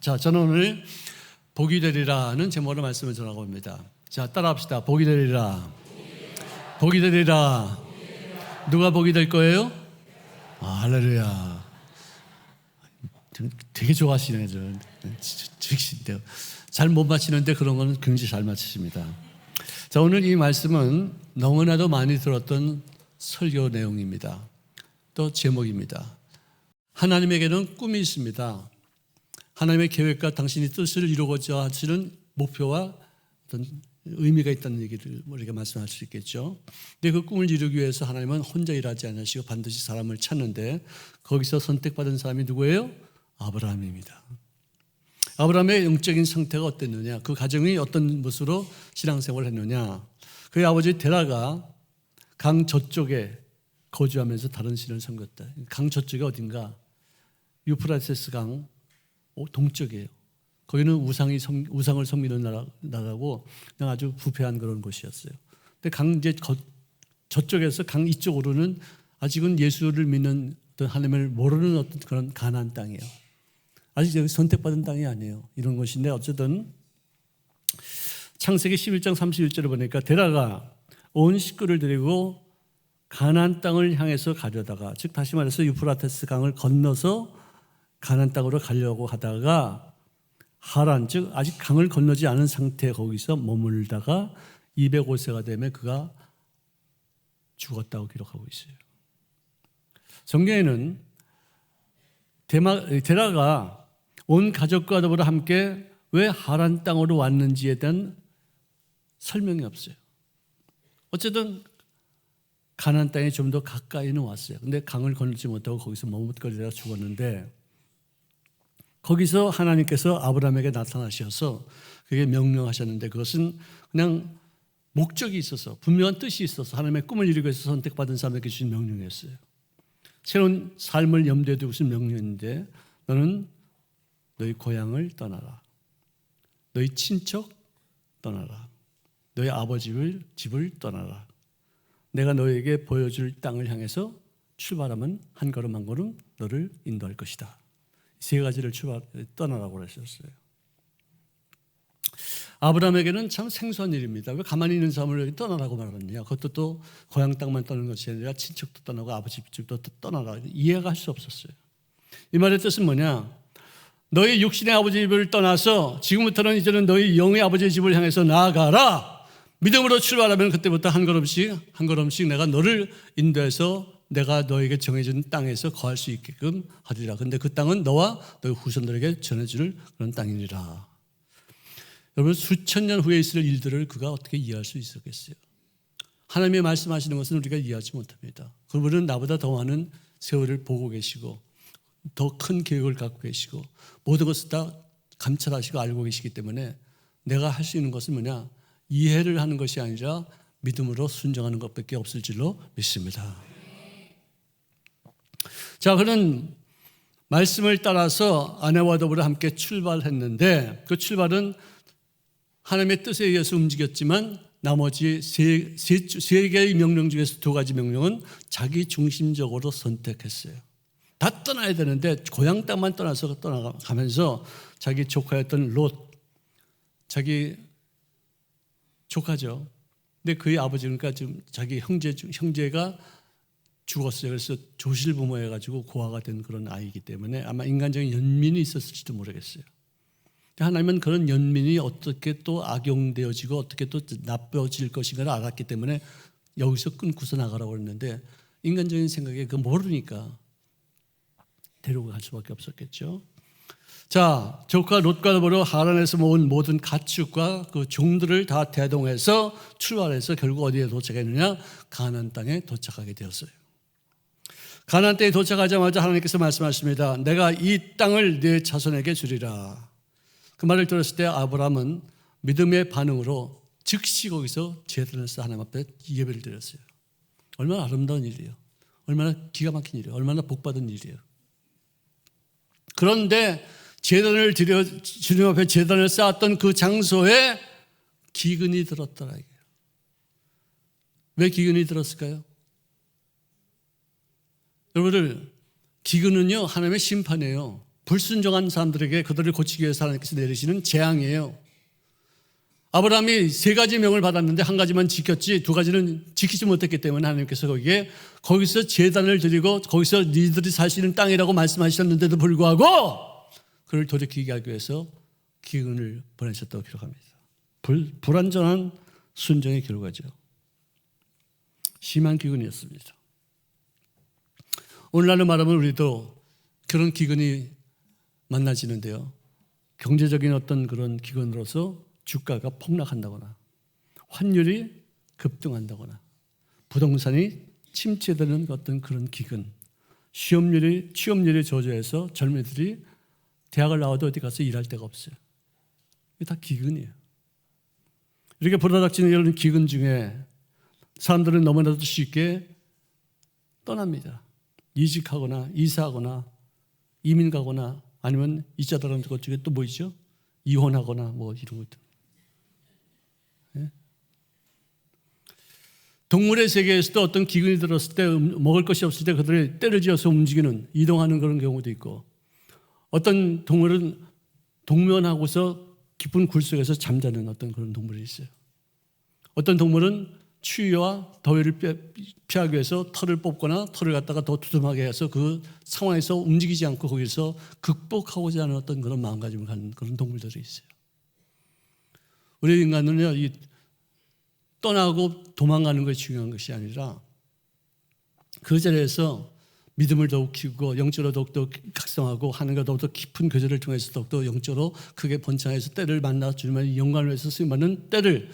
자, 저는 오늘 복이 되리라는 제목으로 말씀을 전하고 옵니다. 자, 따라합시다. 복이 되리라. 복이 되리라. 누가 복이 될 거예요? 할렐루야. 되게 좋아하시네요. 즉신데요. 잘 못 맞히는데 그런 거는 굉장히 잘 맞히십니다. 자, 오늘 이 말씀은 너무나도 많이 들었던 설교 내용입니다. 또 제목입니다. 하나님에게는 꿈이 있습니다. 하나님의 계획과 당신이 뜻을 이루고자 하시는 목표와 어떤 의미가 있다는 얘기를 우리가 말씀할 수 있겠죠. 근데 그 꿈을 이루기 위해서 하나님은 혼자 일하지 않으시고 반드시 사람을 찾는데 거기서 선택받은 사람이 누구예요? 아브라함입니다. 아브라함의 영적인 상태가 어땠느냐, 그 가정이 어떤 모습으로 신앙생활을 했느냐. 그의 아버지 데라가 강 저쪽에 거주하면서 다른 신을 섬겼다. 강 저쪽이 어딘가? 유프라테스 강 동쪽이에요. 거기는 우상을 섬기는 나라고 그냥 아주 부패한 그런 곳이었어요. 근데 이제 저쪽에서 강 이쪽으로는 아직은 예수를 믿는 어떤 하나님을 모르는 어떤 그런 가나안 땅이에요. 아직 여기 선택받은 땅이 아니에요. 이런 것인데 어쨌든 창세기 11장 31절을 보니까 데라가 온 식구를 데리고 가나안 땅을 향해서 가려다가, 즉 다시 말해서 유프라테스 강을 건너서 가나안 땅으로 가려고 하다가 하란, 즉 아직 강을 건너지 않은 상태에 거기서 머물다가 205세가 되면 그가 죽었다고 기록하고 있어요. 성경에는 데라가 온 가족과 더불어 함께 왜 하란 땅으로 왔는지에 대한 설명이 없어요. 어쨌든 가나안 땅에 좀 더 가까이는 왔어요. 근데 강을 건너지 못하고 거기서 머뭇거리다가 죽었는데, 거기서 하나님께서 아브라함에게 나타나셔서 그게 명령하셨는데, 그것은 그냥 목적이 있어서, 분명한 뜻이 있어서 하나님의 꿈을 이루기 위해서 선택받은 사람에게 주신 명령이었어요. 새로운 삶을 염두에 두고 주신 명령인데, 너는 너희 고향을 떠나라. 너희 친척 떠나라. 너희 아버지 집을 떠나라. 내가 너에게 보여줄 땅을 향해서 출발하면 한 걸음 한 걸음 너를 인도할 것이다. 세 가지를 떠나라고 그러셨어요. 아브라함에게는 참 생소한 일입니다. 왜 가만히 있는 사람을 떠나라고 말하느냐. 그것도 또 고향 땅만 떠나는 것이 아니라 친척도 떠나고 아버지 집도 떠나라. 이해가 할 수 없었어요. 이 말의 뜻은 뭐냐. 너희 육신의 아버지 집을 떠나서 지금부터는 이제는 너희 영의 아버지의 집을 향해서 나아가라. 믿음으로 출발하면 그때부터 한 걸음씩 내가 너를 인도해서 내가 너에게 정해준 땅에서 거할 수 있게끔 하리라. 그런데 그 땅은 너와 너희 후손들에게 전해줄 그런 땅이니라. 여러분, 수천 년 후에 있을 일들을 그가 어떻게 이해할 수 있었겠어요? 하나님이 말씀하시는 것은 우리가 이해하지 못합니다. 그분은 나보다 더 많은 세월을 보고 계시고 더 큰 계획을 갖고 계시고 모든 것을 다 감찰하시고 알고 계시기 때문에 내가 할 수 있는 것은 뭐냐? 이해를 하는 것이 아니라 믿음으로 순종하는 것밖에 없을 줄로 믿습니다. 자, 그런 말씀을 따라서 아내와 더불어 함께 출발했는데, 그 출발은 하나님의 뜻에 의해서 움직였지만 나머지 세 개의 명령 중에서 두 가지 명령은 자기 중심적으로 선택했어요. 다 떠나야 되는데 고향 땅만 떠나가면서 자기 조카였던 롯, 자기 조카죠. 근데 그의 아버지, 그러니까 지금 자기 형제가 죽었어요. 그래서 조실부모해가지고 고아가 된 그런 아이이기 때문에 아마 인간적인 연민이 있었을지도 모르겠어요. 하나님은 그런 연민이 어떻게 또 악용되어지고 어떻게 또 나빠질 것인가를 알았기 때문에 여기서 끊고서 나가라고 했는데, 인간적인 생각에 그거 모르니까 데리고 갈 수밖에 없었겠죠. 자, 조카 롯과 더불어 하란에서 모은 모든 가축과 그 종들을 다 대동해서 출발해서 결국 어디에 도착했느냐? 가나안 땅에 도착하게 되었어요. 가나안 땅에 도착하자마자 하나님께서 말씀하십니다. 내가 이 땅을 네 자손에게 주리라. 그 말을 들었을 때 아브라함은 믿음의 반응으로 즉시 거기서 제단을 쌓아 하나님 앞에 예배를 드렸어요. 얼마나 아름다운 일이에요. 얼마나 기가 막힌 일이에요. 얼마나 복받은 일이에요. 그런데 제단을 드려 주님 앞에 제단을 쌓았던 그 장소에 기근이 들었더라. 왜 기근이 들었을까요? 여러분들, 기근은요 하나님의 심판이에요. 불순종한 사람들에게 그들을 고치기 위해서 하나님께서 내리시는 재앙이에요. 아브라함이 3가지 명을 받았는데 1가지만 지켰지 2가지는 지키지 못했기 때문에 하나님께서 거기서 제단을 드리고 거기서 니들이 살 수 있는 땅이라고 말씀하셨는데도 불구하고 그를 돌이키게 하기 위해서 기근을 보내셨다고 기록합니다. 불완전한 순종의 결과죠. 심한 기근이었습니다. 오늘날로 말하면 우리도 그런 기근이 만나지는데요. 경제적인 어떤 그런 기근으로서 주가가 폭락한다거나 환율이 급등한다거나 부동산이 침체되는 어떤 그런 기근, 취업률이 저조해서 젊은이들이 대학을 나와도 어디 가서 일할 데가 없어요. 이게 다 기근이에요. 이렇게 불어닥치는 이런 기근 중에 사람들은 너무나도 쉽게 떠납니다. 이직하거나 이사하거나 이민 가거나 아니면 이자다른 것 중에 또 뭐 있죠? 이혼하거나 뭐 이런 것들. 네? 동물의 세계에서도 어떤 기근이 들었을 때 먹을 것이 없을 때 그들이 때를 지어서 움직이는 이동하는 그런 경우도 있고 어떤 동물은 동면하고서 깊은 굴 속에서 잠자는 어떤 그런 동물이 있어요. 어떤 동물은 추위와 더위를 피하기 위해서 털을 뽑거나 털을 갖다가 더 두툼하게 해서 그 상황에서 움직이지 않고 거기서 극복하고자 하는 어떤 그런 마음가짐을 갖는 그런 동물들이 있어요. 우리 인간은요, 이 떠나고 도망가는 것이 중요한 것이 아니라 그 자리에서 믿음을 더욱 키우고 영적으로 더욱더 각성하고 하나님과 더욱더 깊은 교제를 통해서 더욱더 영적으로 크게 번창해서 때를 만나 주님의 영광을 위해서 쓰임받는 때를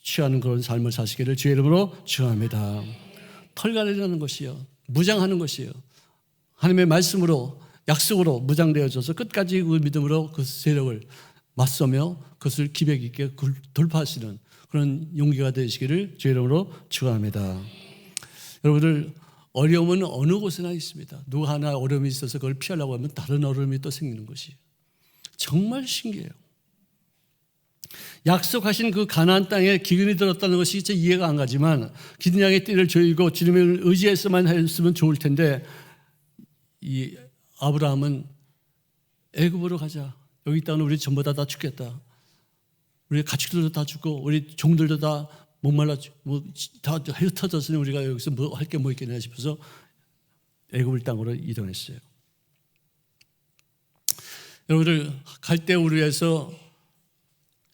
취하는 그런 삶을 사시기를 주의 이름으로 축원합니다. 털갈이라는 것이요, 무장하는 것이요, 하나님의 말씀으로 약속으로 무장되어져서 끝까지 그 믿음으로 그 세력을 맞서며 그것을 기백 있게 돌파하시는 그런 용기가 되시기를 주의 이름으로 축원합니다. 여러분들 어려움은 어느 곳에나 있습니다. 누구 하나 어려움이 있어서 그걸 피하려고 하면 다른 어려움이 또 생기는 것이 정말 신기해요. 약속하신 그 가나안 땅에 기근이 들었다는 것이 진짜 이해가 안 가지만 기든 양의 띠를 조이고 주님을 의지해서만 했으면 좋을 텐데 이 아브라함은 애굽으로 가자. 여기 있다가는 우리 전부 다 죽겠다. 우리 가축들도 다 죽고 우리 종들도 다 목말라 다 흩어졌으니 우리가 여기서 뭐 할 게 뭐 있겠냐 싶어서 애굽을 땅으로 이동했어요. 여러분들 갈대우르에서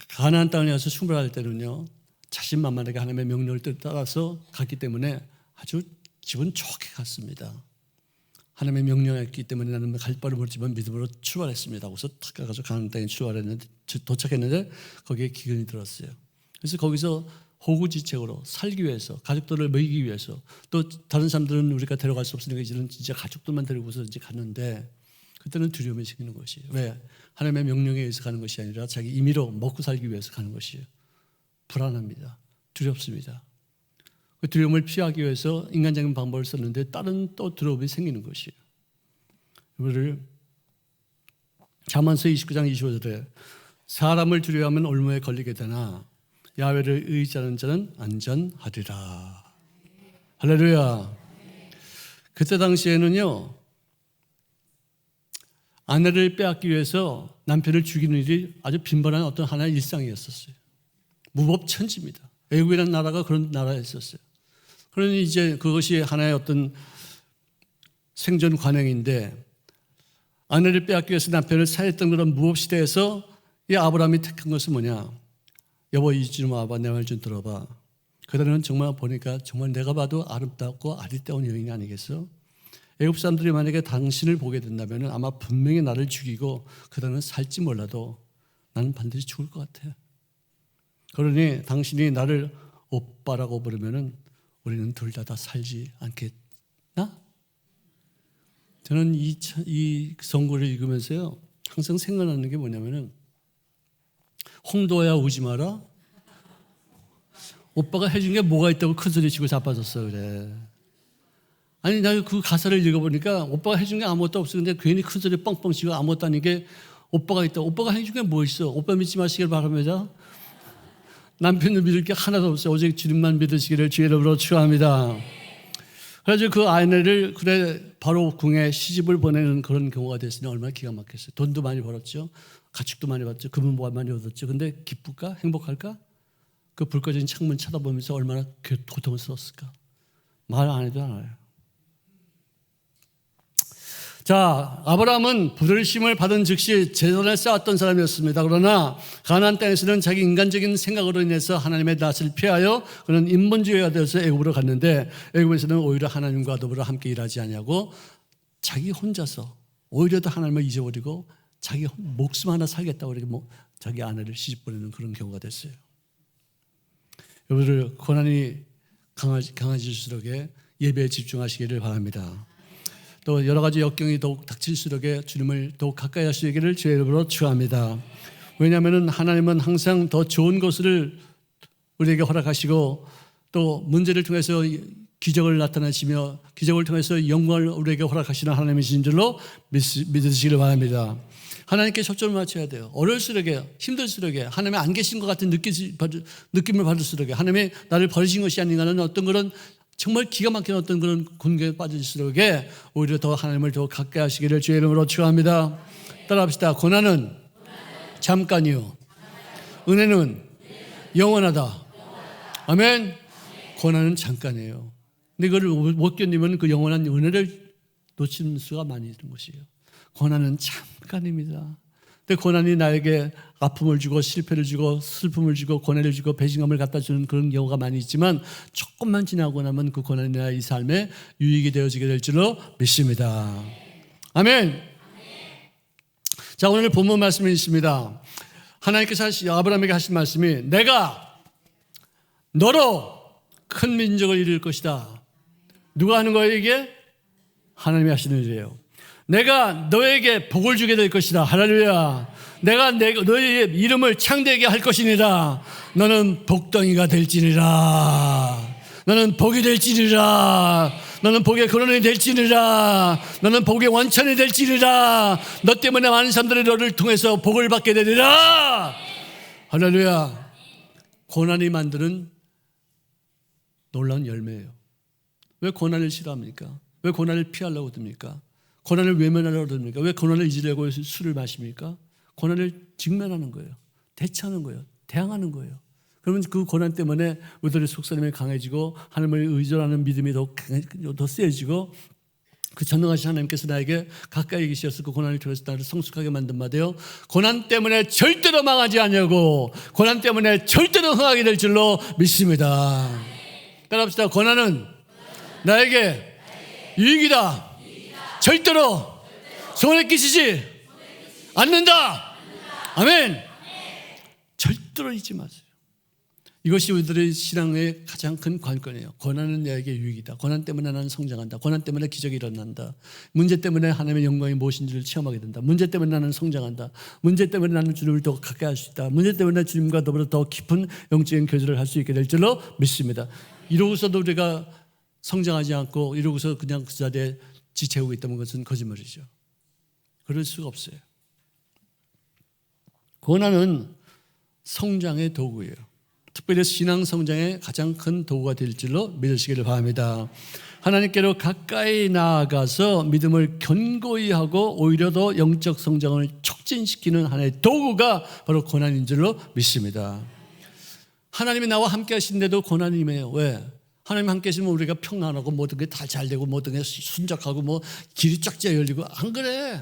가나안 땅에 가서 출발할 때는요, 자신만만하게 하나님의 명령을 따라서 갔기 때문에 아주 기분 좋게 갔습니다. 하나님의 명령했기 때문에 나는 갈 바를 모르지만 믿음으로 출발했습니다. 그래서 탁 가서 가나안 땅에 도착했는데 거기에 기근이 들었어요. 그래서 거기서 호구지책으로 살기 위해서 가족들을 먹이기 위해서 또 다른 사람들은 우리가 데려갈 수 없으니까 이제는 진짜 가족들만 데리고서 이제 갔는데 그때는 두려움이 생기는 것이에요. 왜? 하나님의 명령에 의해서 가는 것이 아니라 자기 임의로 먹고 살기 위해서 가는 것이에요. 불안합니다. 두렵습니다. 그 두려움을 피하기 위해서 인간적인 방법을 썼는데 다른 또 두려움이 생기는 것이에요. 이거를 잠언서 29장 25절에 사람을 두려워하면 올무에 걸리게 되나 야훼를 의지하는 자는 안전하리라. 할렐루야. 그때 당시에는요, 아내를 빼앗기 위해서 남편을 죽이는 일이 아주 빈번한 어떤 하나의 일상이었었어요. 무법천지입니다. 애국이라는 나라가 그런 나라였었어요. 그러니 이제 그것이 하나의 어떤 생존 관행인데 아내를 빼앗기 위해서 남편을 살해했던 그런 무법시대에서 이 아브라함이 택한 것은 뭐냐? 여보 이 좀 와봐. 내 말 좀 들어봐. 그들은 정말 보니까 정말 내가 봐도 아름답고 아리따운 여인이 아니겠어? 애굽 사람들이 만약에 당신을 보게 된다면 아마 분명히 나를 죽이고 그들은 살지 몰라도 나는 반드시 죽을 것 같아. 그러니 당신이 나를 오빠라고 부르면 우리는 둘 다 살지 않겠나? 저는 이 선고를 읽으면서요 항상 생각나는 게 뭐냐면은 홍도야 우지 마라. 오빠가 해준 게 뭐가 있다고 큰 소리 치고 자빠졌어 그래. 아니 나 그 가사를 읽어보니까 오빠가 해준 게 아무것도 없어. 근데 괜히 큰 소리 뻥뻥 치고 아무것도 아닌 게 오빠가 있다. 오빠가 해준 게 뭐 있어? 오빠 믿지 마시길 바랍니다. 남편을 믿을 게 하나도 없어요. 오직 주님만 믿으시기를 주의 이름으로 축원합니다. 그래서 그 아내를 바로 궁에 시집을 보내는 그런 경우가 됐으니 얼마나 기가 막혔어요. 돈도 많이 벌었죠. 가축도 많이 받죠. 금은 많이 얻었죠. 근데 기쁠까? 행복할까? 그 불 꺼진 창문 쳐다보면서 얼마나 고통스러웠을까? 말 안 해도 알아요. 자, 아브라함은 부르심을 받은 즉시 재산을 쌓았던 사람이었습니다. 그러나 가나안 땅에서는 자기 인간적인 생각으로 인해서 하나님의 낯을 피하여 그는 인본주의가 되어서 애굽으로 갔는데, 애굽에서는 오히려 하나님과 더불어 함께 일하지 않냐고 자기 혼자서 오히려 더 하나님을 잊어버리고 자기 목숨 하나 살겠다고 이렇게 자기 아내를 시집 보내는 그런 경우가 됐어요. 여러분들 고난이 강해질수록 예배에 집중하시기를 바랍니다. 또 여러 가지 역경이 더욱 닥칠수록 주님을 더욱 가까이 할 수 있기를 주의 이름으로 축원합니다. 왜냐하면 하나님은 항상 더 좋은 것을 우리에게 허락하시고 또 문제를 통해서 기적을 나타내시며 기적을 통해서 영광을 우리에게 허락하시는 하나님이신 줄로 믿으시기를 바랍니다. 하나님께 초점을 맞춰야 돼요. 어려울수록 힘들수록 하나님이 안 계신 것 같은 느낌을 받을수록 하나님이 나를 버리신 것이 아닌가는 어떤 그런 정말 기가 막힌 어떤 그런 곤경에 빠질수록 오히려 더 하나님을 더 가까이 하시기를 주의 이름으로 축원합니다. 따라합시다. 고난은 잠깐이요, 은혜는 영원하다. 아멘. 고난은 잠깐이에요. 근데 그걸 못 견디면 그 영원한 은혜를 놓치는 수가 많이 있는 것이에요. 고난은 잠깐입니다. 근데 고난이 나에게 아픔을 주고 실패를 주고 슬픔을 주고 고뇌를 주고 배신감을 갖다 주는 그런 경우가 많이 있지만 조금만 지나고 나면 그 고난이 나의 삶에 유익이 되어지게 될 줄로 믿습니다. 아멘. 자, 오늘 본문 말씀이 있습니다. 하나님께서 아브라함에게 하신 말씀이 내가 너로 큰 민족을 이룰 것이다. 누가 하는 거예요 이게? 하나님이 하시는 일이에요. 내가 너에게 복을 주게 될 것이다. 할렐루야. 내가 너의 이름을 창대하게 할 것이니라. 너는 복덩이가 될지니라. 너는 복이 될지니라. 너는 복의 근원이 될지니라. 너는 복의 원천이 될지니라. 너 때문에 많은 사람들이 너를 통해서 복을 받게 되리라. 할렐루야. 고난이 만드는 놀라운 열매예요. 왜 고난을 싫어합니까? 왜 고난을 피하려고 듭니까? 고난을 외면하려고 듭니까? 왜 고난을 잊으려고 술을 마십니까? 고난을 직면하는 거예요. 대처하는 거예요. 대항하는 거예요. 그러면 그 고난 때문에 우리들의 속사람이 강해지고 하나님을 의존하는 믿음이 더 세지고 그 전능하신 하나님께서 나에게 가까이 계셔서 그 고난을 통해서 나를 성숙하게 만든 바되요 고난 때문에 절대로 망하지 않냐고 고난 때문에 절대로 흥하게 될 줄로 믿습니다. 따라합시다. 고난은 나에게 유익이다. 절대로 손해 끼치지 않는다. 아멘. 절대로 잊지 마세요. 이것이 우리들의 신앙의 가장 큰 관건이에요. 고난은 나에게 유익이다. 고난 때문에 나는 성장한다. 고난 때문에 기적이 일어난다. 문제 때문에 하나님의 영광이 무엇인지를 체험하게 된다. 문제 때문에 나는 성장한다. 문제 때문에 나는 주님을 더 가까이 할 수 있다. 문제 때문에 주님과 더불어 더 깊은 영적인 교제를 할 수 있게 될 줄로 믿습니다. 이러고서도 우리가 성장하지 않고 이러고서 그냥 그 자리에 지체하고 있다는 것은 거짓말이죠. 그럴 수가 없어요. 고난은 성장의 도구예요. 특별히 신앙 성장의 가장 큰 도구가 될 줄로 믿으시기를 바랍니다. 하나님께로 가까이 나아가서 믿음을 견고히 하고 오히려 더 영적 성장을 촉진시키는 하나의 도구가 바로 고난인 줄로 믿습니다. 하나님이 나와 함께 하신데도 고난이 임해요. 왜? 하나님 함께 하시면 우리가 평안하고 모든 게 다 잘 되고 모든 게 순적하고 뭐 길이 쫙쫙 열리고 안 그래.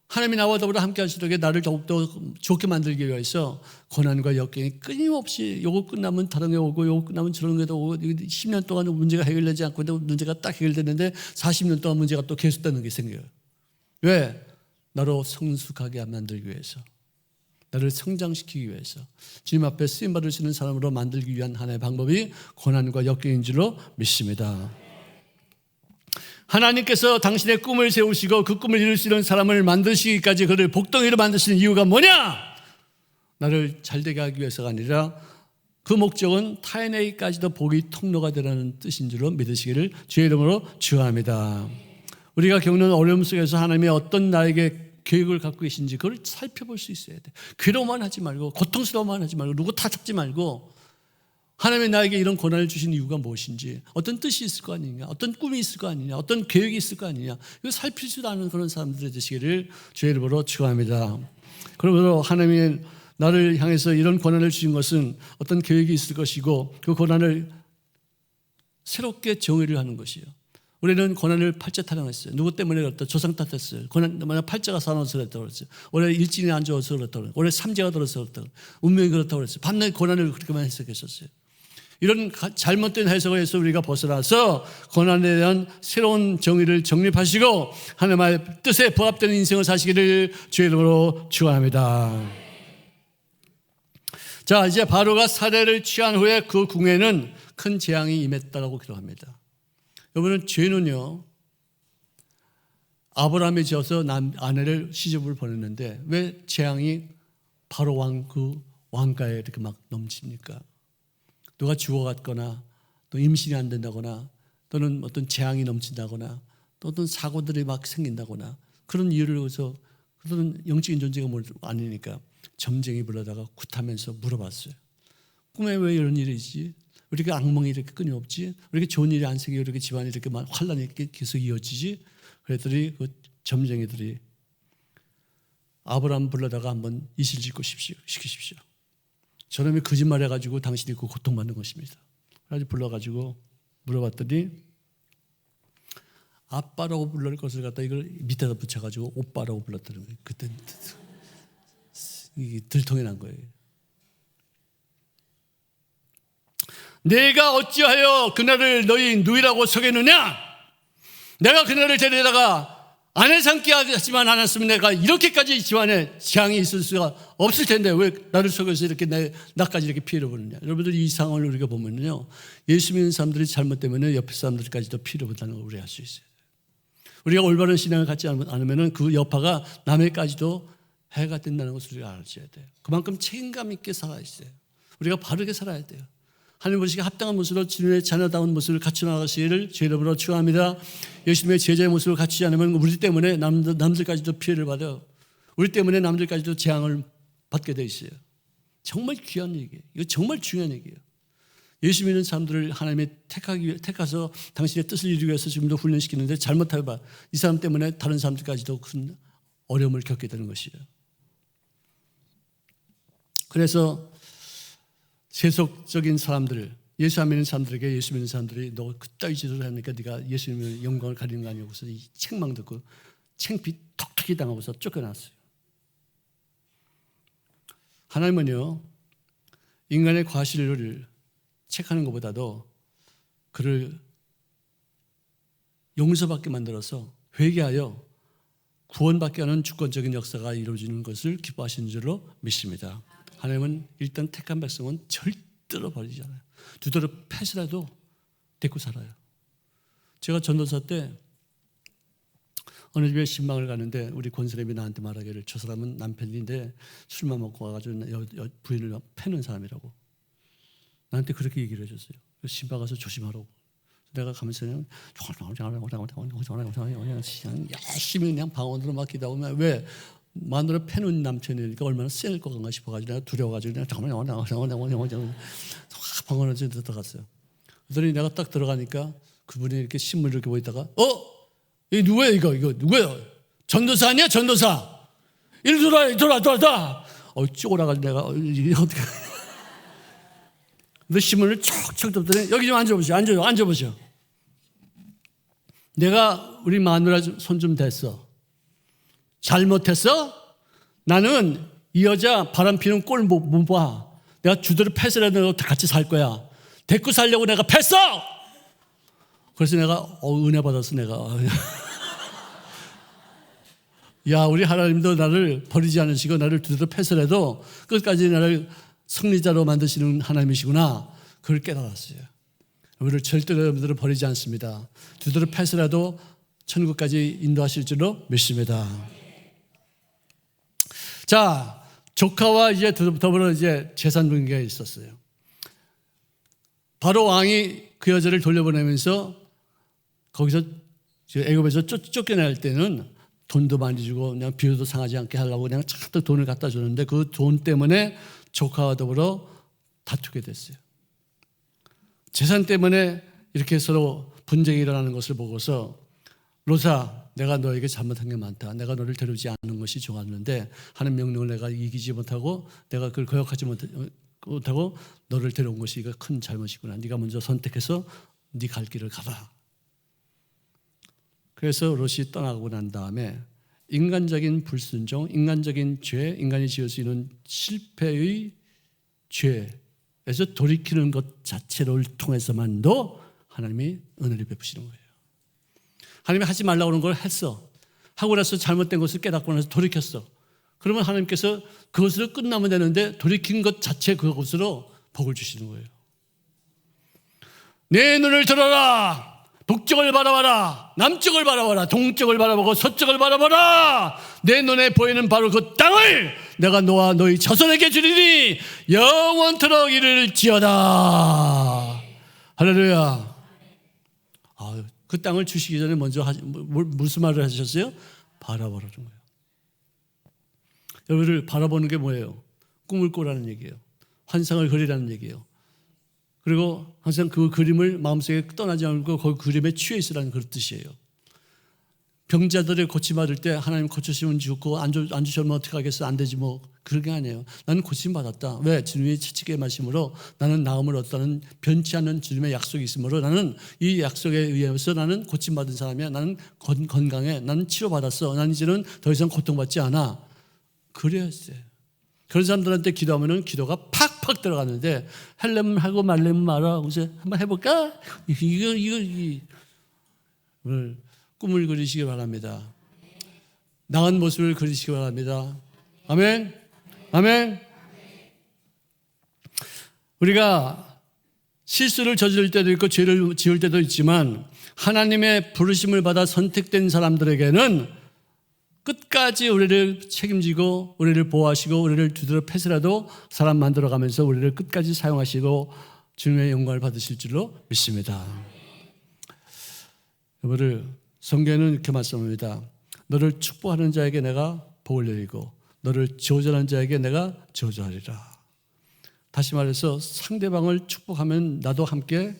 하나님이 나와 더불어 함께 하시도록 나를 더욱더 좋게 만들기 위해서 고난과 역경이 끊임없이 요거 끝나면 다른 게 오고 요거 끝나면 저런 게 오고 10년 동안 문제가 해결되지 않고 문제가 딱 해결됐는데 40년 동안 문제가 또 계속되는 게 생겨요. 왜? 나로 성숙하게 만들기 위해서, 나를 성장시키기 위해서 주님 앞에 쓰임받으시는 사람으로 만들기 위한 하나의 방법이 고난과 역경인 줄로 믿습니다. 하나님께서 당신의 꿈을 세우시고 그 꿈을 이룰 수 있는 사람을 만드시기까지 그를 복덩이로 만드시는 이유가 뭐냐? 나를 잘되게 하기 위해서가 아니라 그 목적은 타인에게까지도 복이 통로가 되라는 뜻인 줄로 믿으시기를 주의 이름으로 축원합니다. 우리가 겪는 어려움 속에서 하나님이 어떤 나에게 계획을 갖고 계신지 그걸 살펴볼 수 있어야 돼. 괴로워만 하지 말고 고통스러워만 하지 말고 누구 탓하지 말고 하나님이 나에게 이런 고난을 주신 이유가 무엇인지, 어떤 뜻이 있을 거 아니냐, 어떤 꿈이 있을 거 아니냐, 어떤 계획이 있을 거 아니냐, 이거 살피지도 않은 그런 사람들이 되시기를 주의 이름으로 축원합니다. 그러므로 하나님이 나를 향해서 이런 고난을 주신 것은 어떤 계획이 있을 것이고, 그 고난을 새롭게 정의를 하는 것이에요. 우리는 고난을 8째 타령했어요. 누구 때문에 그랬다? 조상 탓했어요. 고난, 만약 8자가 사나워서 그랬다고 그랬어요. 올해 일진이 안 좋아서 그랬다고 그랬어요. 올해 3제가 들어서 그랬다고 그랬어요. 운명이 그렇다고 그랬어요. 밤낮 고난을 그렇게만 해석했었어요. 이런 잘못된 해석에서 우리가 벗어나서 고난에 대한 새로운 정의를 정립하시고 하나님의 뜻에 부합되는 인생을 사시기를 주의 이름으로 축원합니다. 자, 이제 바로가 살해를 취한 후에 그 궁에는 큰 재앙이 임했다고 기록합니다. 여러분은 죄는요, 아브라함이 지어서 아내를 시집을 보냈는데 왜 재앙이 바로 그 왕가에 이렇게 막 넘칩니까? 누가 죽어갔거나 또 임신이 안 된다거나 또는 어떤 재앙이 넘친다거나 또 어떤 사고들이 막 생긴다거나 그런 이유를 위해서 그런 영적인 존재가 아니니까 점쟁이 불러다가 굿하면서 물어봤어요. 꿈에 왜 이런 일이지? 왜 이렇게 악몽이 이렇게 끊임없지? 왜 이렇게 좋은 일이 안 생기고 이렇게 집안이 이렇게 환란이 이렇게 계속 이어지지? 그랬더니 그 점쟁이들이 아브라함 불러다가 한번 이실직고 시키십시오. 저놈이 거짓말해가지고 당신이 그 고통받는 것입니다. 그래서 불러가지고 물어봤더니 아빠라고 불릴 것을 갖다 이걸 밑에다 붙여가지고 오빠라고 불렀다는 거예요. 그때 이게 들통이 난 거예요. 내가 어찌하여 그날을 너희 누이라고 속였느냐? 내가 그날을 데려다가 아내 삼게 하지만 않았으면 내가 이렇게까지 집안에 재앙이 있을 수가 없을 텐데 왜 나를 속여서 이렇게 나까지 이렇게 피해를 보느냐. 여러분들 이 상황을 우리가 보면요, 예수 믿는 사람들이 잘못되면 옆에 사람들까지도 피해를 본다는 걸 우리가 알 수 있어요. 우리가 올바른 신앙을 갖지 않으면 그 여파가 남에까지도 해가 된다는 것을 우리가 알아야 돼요. 그만큼 책임감 있게 살아야 돼요. 우리가 바르게 살아야 돼요. 하나님 보시기에 합당한 모습으로 주님의 자녀다운 모습을 갖추 나가시기를 주의 이름으로 축원합니다. 예수님의 제자의 모습을 갖추지 않으면 우리 때문에 남들까지도 피해를 받아요. 우리 때문에 남들까지도 재앙을 받게 돼 있어요. 정말 귀한 얘기예요. 이거 정말 중요한 얘기예요. 예수 믿는 사람들을 하나님이 택하서 당신의 뜻을 이루기 위해서 지금도 훈련시키는데 잘못해봐 이 사람 때문에 다른 사람들까지도 큰 어려움을 겪게 되는 것이에요. 그래서 세속적인 사람들, 예수 안 믿는 사람들에게 예수 믿는 사람들이 너 그따위 지도를 하니까 네가 예수님의 영광을 가리는 거 아니냐고서 이 책망 듣고 창피 톡톡히 당하고서 쫓겨났어요. 하나님은요, 인간의 과실을 책하는 것보다도 그를 용서받게 만들어서 회개하여 구원받게 하는 주권적인 역사가 이루어지는 것을 기뻐하시는 줄로 믿습니다. 하나님은 일단 택한 백성은 절대로 버리지 않아요. 두드러 패시라도 데리고 살아요. 제가 전도사 때 어느 집에 신방을 가는데 우리 권사님이 나한테 말하기를 저 사람은 남편인데 술만 먹고 와가지고 부인을 패는 사람이라고 나한테 그렇게 얘기를 해줬어요. 신방 가서 조심하라고. 내가 가면서 그냥 열심히 그냥 방언으로 막 기도하면 왜 마누라 패는 남편이니까 얼마나 셀 것인가 싶어가지고 내가 두려워가지고 그냥 방언을 들어갔어요. 그랬더니 내가 딱 들어가니까 그분이 이렇게 신문을 이렇게 보이다가 이거 누구야 이거 누구야? 전도사 아니야 전도사? 이리 돌아. 쪼그라가지고 내가 이게 어떻게? 그 신문을 척척 덮더니 여기 좀 앉아보시오. 내가 우리 마누라 손 좀 댔어. 잘못했어? 나는 이 여자 바람피는 꼴 못 봐. 내가 주도를 패스라도 같이 살 거야. 데리고 살려고 내가 패스! 그래서 내가 은혜 받았어 내가. 야 우리 하나님도 나를 버리지 않으시고 나를 두드러 패스라도 끝까지 나를 승리자로 만드시는 하나님이시구나. 그걸 깨달았어요. 우리를 절대로 여러분들을 버리지 않습니다. 두드러 패스라도 천국까지 인도하실 줄로 믿습니다. 자, 조카와 이제 더불어 이제 재산 분개가 있었어요. 바로 왕이 그 여자를 돌려보내면서 거기서 애굽에서 쫓겨날 때는 돈도 많이 주고 그냥 비유도 상하지 않게 하려고 그냥 잔뜩 돈을 갖다 줬는데 그 돈 때문에 조카와 더불어 다투게 됐어요. 재산 때문에 이렇게 서로 분쟁이 일어나는 것을 보고서 롯아, 내가 너에게 잘못한 게 많다. 내가 너를 데려오지 않는 것이 좋았는데 하는 명령을 내가 이기지 못하고 내가 그걸 거역하지 못하고 너를 데려온 것이 이거 큰 잘못이구나. 네가 먼저 선택해서 네 갈 길을 가라. 그래서 롯이 떠나고 난 다음에 인간적인 불순종, 인간적인 죄, 인간이 지을 수 있는 실패의 죄에서 돌이키는 것 자체를 통해서만도 하나님이 은혜를 베푸시는 거예요. 하나님이 하지 말라고 하는 걸 했어. 하고 나서 잘못된 것을 깨닫고 나서 돌이켰어. 그러면 하나님께서 그것으로 끝나면 되는데 돌이킨 것 자체 그것으로 복을 주시는 거예요. 내 눈을 들어라. 북쪽을 바라봐라. 남쪽을 바라봐라. 동쪽을 바라보고 서쪽을 바라봐라. 내 눈에 보이는 바로 그 땅을 내가 너와 너희 자손에게 주리니 영원토록 이를지어다. 할렐루야. 그 땅을 주시기 전에 먼저 무슨 말을 하셨어요? 바라보라는 거예요. 여러분을 바라보는 게 뭐예요? 꿈을 꾸라는 얘기예요. 환상을 그리라는 얘기예요. 그리고 항상 그 그림을 마음속에 떠나지 않고 그 그림에 취해 있으라는 그런 뜻이에요. 병자들의 고침받을 때 하나님 고쳐주시면 좋고 안 주시면 어떻게 하겠어? 안 되지 뭐. 그런 게 아니에요. 나는 고침받았다. 왜? 주님이 채찍의 말씀으로 나는 나음을 얻다는 변치 않는 주님의 약속이 있으므로 나는 이 약속에 의해서 나는 고침받은 사람이야. 나는 건강해. 나는 치료받았어. 나는 이제는 더 이상 고통받지 않아. 그래야지. 그런 사람들한테 기도하면은 기도가 팍팍 들어가는데 하려면 하고 말려면 말아. 이제 한번 해볼까? 오늘 꿈을 그리시기 바랍니다. 나은 모습을 그리시기 바랍니다. 아멘. 아멘. 우리가 실수를 저지를 때도 있고 죄를 지을 때도 있지만 하나님의 부르심을 받아 선택된 사람들에게는 끝까지 우리를 책임지고 우리를 보호하시고 우리를 두드려 패서라도 사람 만들어가면서 우리를 끝까지 사용하시고 주님의 영광을 받으실 줄로 믿습니다. 여러분들 성경에는 이렇게 말씀합니다. 너를 축복하는 자에게 내가 복을 내리고 너를 저주하는 자에게 내가 저주하리라. 다시 말해서 상대방을 축복하면 나도 함께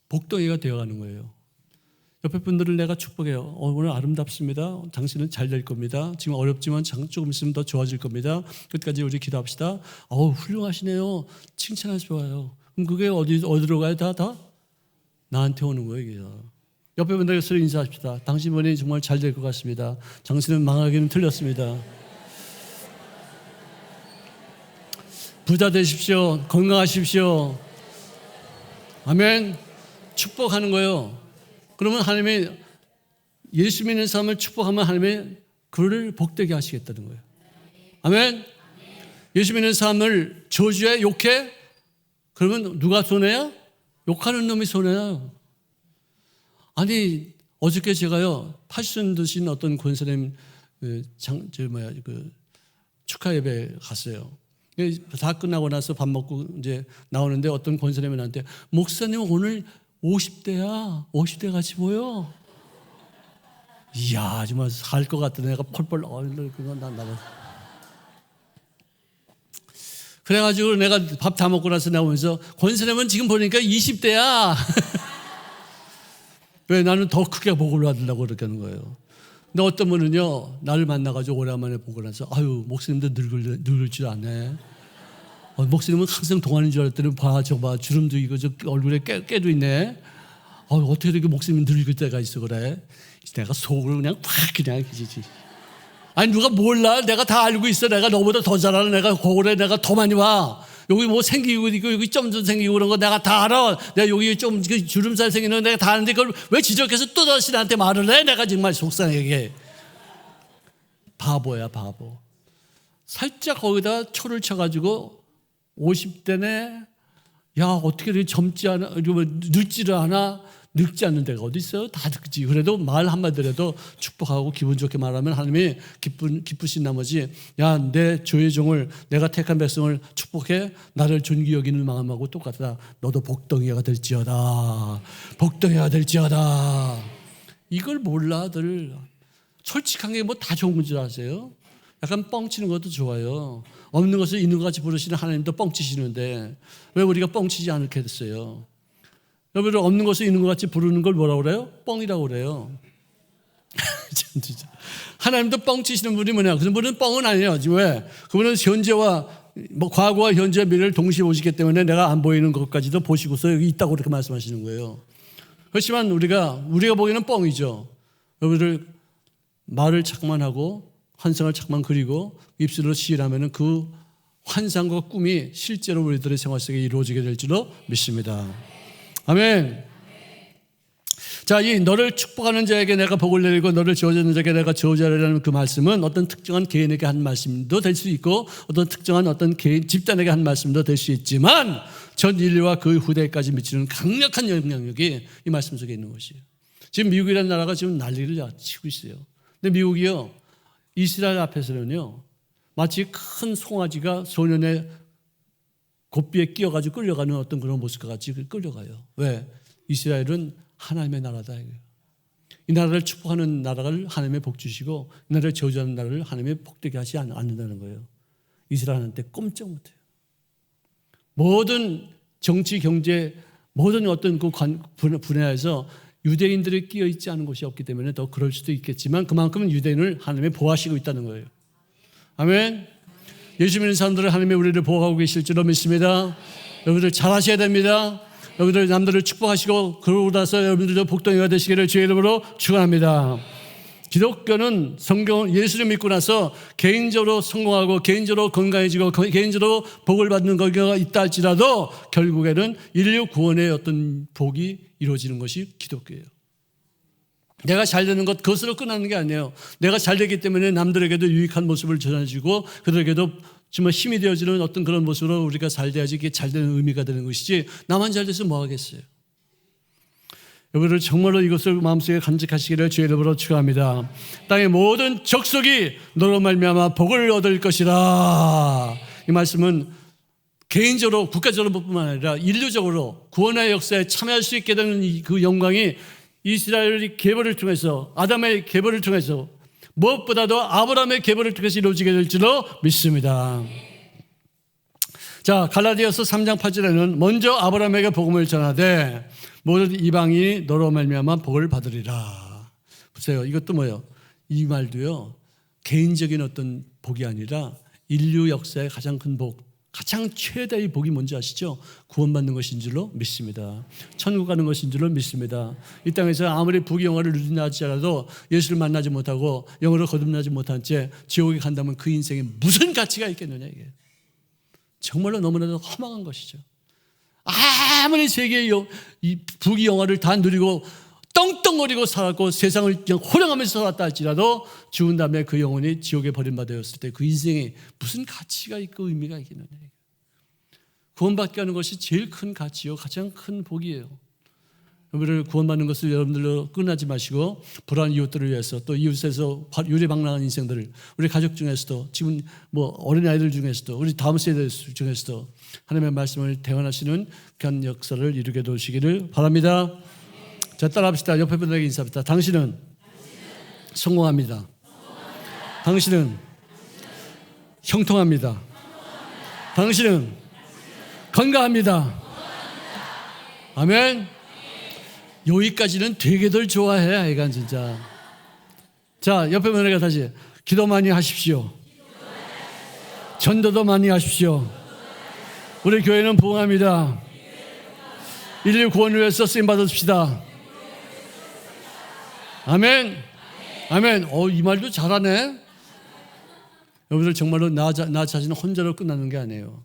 복덩이가 되어가는 거예요. 옆에 분들을 내가 축복해요. 오늘 아름답습니다. 당신은 잘 될 겁니다. 지금 어렵지만 조금 있으면 더 좋아질 겁니다. 끝까지 우리 기도합시다. 훌륭하시네요. 칭찬하셔요. 그럼 그게 어디로 가요? 다 나한테 오는 거예요. 이게. 옆에 분들에게 서로 인사합시다. 당신분이 정말 잘 될 것 같습니다. 당신은 망하기는 틀렸습니다. 부자 되십시오. 건강하십시오. 아멘. 축복하는 거예요. 그러면 하나님이 예수 믿는 사람을 축복하면 하나님이 그를 복되게 하시겠다는 거예요. 아멘. 예수 믿는 사람을 저주해 욕해? 그러면 누가 손해야? 욕하는 놈이 손해야. 아니 어저께 제가요 80년 드신 어떤 권사님 축하 예배 갔어요. 다 끝나고 나서 밥 먹고 이제 나오는데 어떤 권사님이 나한테 목사님 오늘 50대야. 50대 같이 보여. 이야 정말 살 것 같다. 내가 펄펄 그건 나도. 그래가지고 내가 밥 다 먹고 나서 나오면서 권사님은 지금 보니까 20대야. 왜? 나는 더 크게 복을 받으려고 그렇게 하는 거예요. 근데 어떤 분은요 나를 만나가지고 오랜만에 보고 나서 아유 목사님도 늙을 줄 아네. 목사님은 항상 동안인 줄 알았더니 저봐 주름도 이거 저 얼굴에 깨도 있네. 어떻게 이렇게 목사님이 늙을 때가 있어 그래. 내가 속으로 그냥 확 그냥 그지지. 아니 누가 몰라. 내가 다 알고 있어. 내가 너보다 더 잘 알아. 내가 거울에 내가 더 많이 와. 여기 뭐 생기고 있고 여기 점좀 생기고 그런 거 내가 다 알아. 내가 여기 좀 주름살 생기는 거 내가 다 아는데 그걸 왜 지적해서 또다시 나한테 말을 해. 내가 정말 속상하게. 바보야 바보. 살짝 거기다 초를 쳐가지고 50대네. 야 어떻게 이렇게 젊지 않아. 늙지를 않아. 늙지 않는 데가 어디 있어요? 다 늙지. 그래도 말 한마디라도 축복하고 기분 좋게 말하면 하나님이 기쁘신 나머지 야 내 주의 종을 내가 택한 백성을 축복해 나를 존귀 여기는 마음하고 똑같다. 너도 복덩이가 될지어다. 복덩이가 될지어다. 이걸 몰라들. 솔직한 게 뭐 다 좋은 줄 아세요? 약간 뻥치는 것도 좋아요. 없는 것을 있는 것 같이 부르시는 하나님도 뻥치시는데 왜 우리가 뻥치지 않게 됐어요? 여러분들 없는 것을 있는 것 같이 부르는 걸 뭐라고 그래요? 뻥이라고 그래요. 진짜. 하나님도 뻥 치시는 분이 뭐냐? 그 분은 뻥은 아니에요. 왜? 그분은 현재와 과거와 현재와 미래를 동시에 보시기 때문에 내가 안 보이는 것까지도 보시고서 여기 있다고 그렇게 말씀하시는 거예요. 그렇지만 우리가 보기에는 뻥이죠. 여러분들 말을 자꾸만 하고 환상을 자꾸만 그리고 입술로 시인하면은 그 환상과 꿈이 실제로 우리들의 생활 속에 이루어지게 될 줄로 믿습니다. 아멘. 자, 이 너를 축복하는 자에게 내가 복을 내리고 너를 저주하는 자에게 내가 저주하리라는 그 말씀은 어떤 특정한 개인에게 한 말씀도 될 수 있고 어떤 특정한 어떤 개인 집단에게 한 말씀도 될 수 있지만 전 인류와 그 후대까지 미치는 강력한 영향력이 이 말씀 속에 있는 것이에요. 지금 미국이라는 나라가 지금 난리를 치고 있어요. 근데 미국이요, 이스라엘 앞에서는요, 마치 큰 송아지가 소년의 곱비에 끼어가지고 끌려가는 어떤 그런 모습과 같이 끌려가요. 왜? 이스라엘은 하나님의 나라다. 이 나라를 축복하는 나라를 하나님의 복 주시고 이 나라를 저주하는 나라를 하나님의 복되게 하지 않는다는 거예요. 이스라엘한테 꼼짝 못해요. 모든 정치, 경제, 모든 어떤 그 분야에서 유대인들이 끼어 있지 않은 곳이 없기 때문에 더 그럴 수도 있겠지만 그만큼은 유대인을 하나님이 보호하시고 있다는 거예요. 아멘. 예수 믿는 사람들은 하나님이 우리를 보호하고 계실 줄로 믿습니다. 여러분들 잘하셔야 됩니다. 여러분들 남들을 축복하시고 그러고 나서 여러분들도 복덩이가 되시기를 주의 이름으로 축원합니다. 기독교는 성경 예수를 믿고 나서 개인적으로 성공하고 개인적으로 건강해지고 개인적으로 복을 받는 거가 있다 할지라도 결국에는 인류 구원의 어떤 복이 이루어지는 것이 기독교예요. 내가 잘 되는 것 그것으로 끝나는 게 아니에요. 내가 잘 되기 때문에 남들에게도 유익한 모습을 전해주고 그들에게도 정말 힘이 되어지는 어떤 그런 모습으로 우리가 잘 돼야지 이게 잘 되는 의미가 되는 것이지 나만 잘 돼서 뭐 하겠어요. 여러분들 정말로 이것을 마음속에 간직하시기를 주의 이름으로 축원합니다. 땅의 모든 족속이 너로 말미암아 복을 얻을 것이라. 이 말씀은 개인적으로 국가적으로 뿐만 아니라 인류적으로 구원의 역사에 참여할 수 있게 되는 그 영광이 이스라엘의 계보를 통해서 아담의 계보를 통해서 무엇보다도 아브라함의 계보를 통해서 이루어지게 될 줄로 믿습니다. 자, 갈라디아서 3장 8절에는 먼저 아브라함에게 복음을 전하되 모든 이방인이 너로 말미암아 복을 받으리라. 보세요. 이것도 뭐예요? 이 말도요, 개인적인 어떤 복이 아니라 인류 역사의 가장 큰 복, 가장 최대의 복이 뭔지 아시죠? 구원받는 것인 줄로 믿습니다. 천국 가는 것인 줄로 믿습니다. 이 땅에서 아무리 부귀영화를 누린다 할지라도 예수를 만나지 못하고 영으로 거듭나지 못한 채 지옥에 간다면 그 인생에 무슨 가치가 있겠느냐 이게. 정말로 너무나도 허망한 것이죠. 아무리 세계의 이 부귀영화를 다 누리고 떵떵거리고 살았고 세상을 그냥 호령하면서 살았다 할지라도 죽은 다음에 그 영혼이 지옥에 버림받았을 때 그 인생에 무슨 가치가 있고 의미가 있겠느냐. 구원받게 하는 것이 제일 큰 가치요, 가장 큰 복이에요. 여러분들 구원받는 것을 여러분들로 끝나지 마시고 불안한 이웃들을 위해서 또 이웃에서 유리방랑한 인생들을 우리 가족 중에서도 지금 뭐 어린아이들 중에서도 우리 다음 세대 중에서도 하나님의 말씀을 대원하시는 그런 역사를 이루게 도시기를 바랍니다. 자, 따라합시다. 옆에 분들에게 인사합니다. 당신은 성공합니다. 당신은 형통합니다. 당신은 건강합니다. 아멘. 여기까지는 되게들 좋아해, 아이가 진짜. 자, 옆에 분에게 다시 기도 많이 하십시오. 전도도 많이 하십시오. 우리 교회는 부흥합니다. 인류 구원을 위해서 쓰임 받으십시다. 아멘. 아멘. 이 말도 잘하네. 여러분들 정말로 나 자신은 혼자로 끝나는 게 아니에요.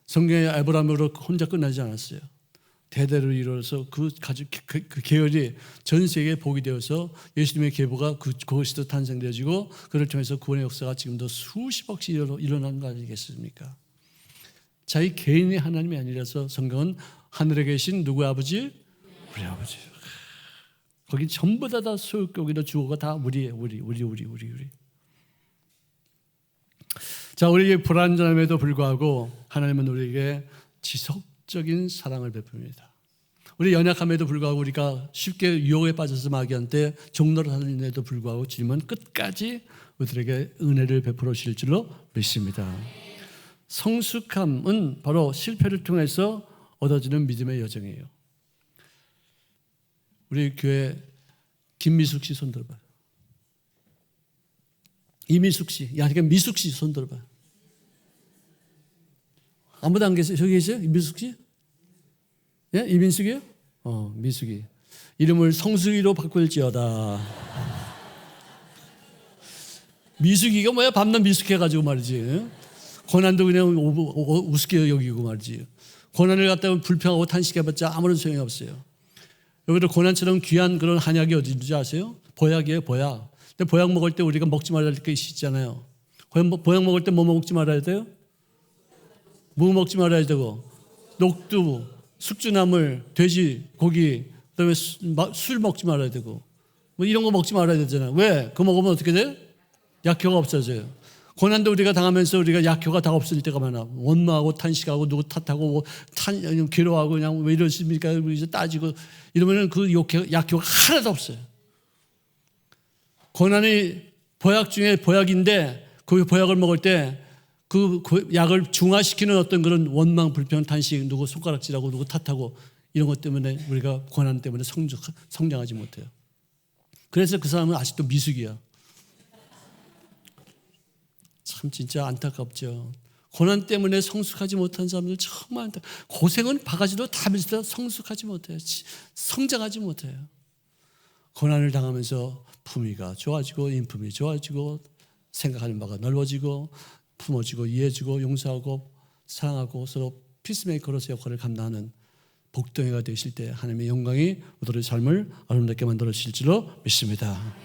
성경의 아브라함으로 혼자 끝나지 않았어요. 대대로 이루어서 그 가족, 그 계열이 전 세계에 복이 되어서 예수님의 계보가 그것이 탄생되어지고 그를 통해서 구원의 역사가 지금도 수십억씩 일어난 거 아니겠습니까? 자기 개인의 하나님이 아니라서 성경은 하늘에 계신 누구의 아버지? 우리 아버지. 거기 전부 다 소유격이나 주어가 다 우리예요. 우리. 자, 우리에게 불완전함에도 불구하고 하나님은 우리에게 지속적인 사랑을 베풉니다. 우리 연약함에도 불구하고 우리가 쉽게 유혹에 빠져서 마귀한테 종로를 하는데도 불구하고 주님은 끝까지 우리들에게 은혜를 베풀어 주실 줄로 믿습니다. 성숙함은 바로 실패를 통해서 얻어지는 믿음의 여정이에요. 우리 교회 김미숙 씨 손 들어봐요. 이미숙 씨, 그러니까 미숙 씨 손 들어봐요. 아무도 안 계세요? 저기 계세요? 이미숙 씨? 예? 이민숙이요? 미숙이. 이름을 성숙이로 바꿀지어다. 미숙이가 뭐야? 밤낮 미숙해가지고 말이지. 고난도 그냥 우습게 여기고 말이지. 고난을 갖다가 불평하고 탄식해봤자 아무런 소용이 없어요. 여기도 고난처럼 귀한 그런 한약이 어딘지 아세요? 보약이에요, 보약. 근데 보약 먹을 때 우리가 먹지 말아야 될 게 있잖아요. 보약 먹을 때 뭐 먹지 말아야 돼요? 뭐 먹지 말아야 되고? 녹두, 숙주나물, 돼지, 고기, 그다음에 술 먹지 말아야 되고, 뭐 이런 거 먹지 말아야 되잖아요. 왜? 그거 먹으면 어떻게 돼? 약효가 없어져요. 고난도 우리가 당하면서 우리가 약효가 다 없을 때가 많아. 원망하고 탄식하고 누구 탓하고 뭐 괴로워하고 그냥 왜 이러십니까? 이제 따지고 이러면은 그 약효가 하나도 없어요. 고난이 보약 중에 보약인데 그 보약을 먹을 때 그 약을 중화시키는 어떤 그런 원망, 불평, 탄식, 누구 손가락질하고 누구 탓하고 이런 것 때문에 우리가 고난 때문에 성장하지 못해요. 그래서 그 사람은 아직도 미숙이야. 참 진짜 안타깝죠. 고난 때문에 성숙하지 못한 사람들 정말 고생은 바가지로 다 밀서 성숙하지 못해요. 성장하지 못해요. 고난을 당하면서 품위가 좋아지고 인품이 좋아지고 생각하는 바가 넓어지고 품어지고 이해해주고 용서하고 사랑하고 서로 피스메이커로서 역할을 감당하는 복덩이가 되실 때 하나님의 영광이 우리의 삶을 아름답게 만들어 주실 줄로 믿습니다.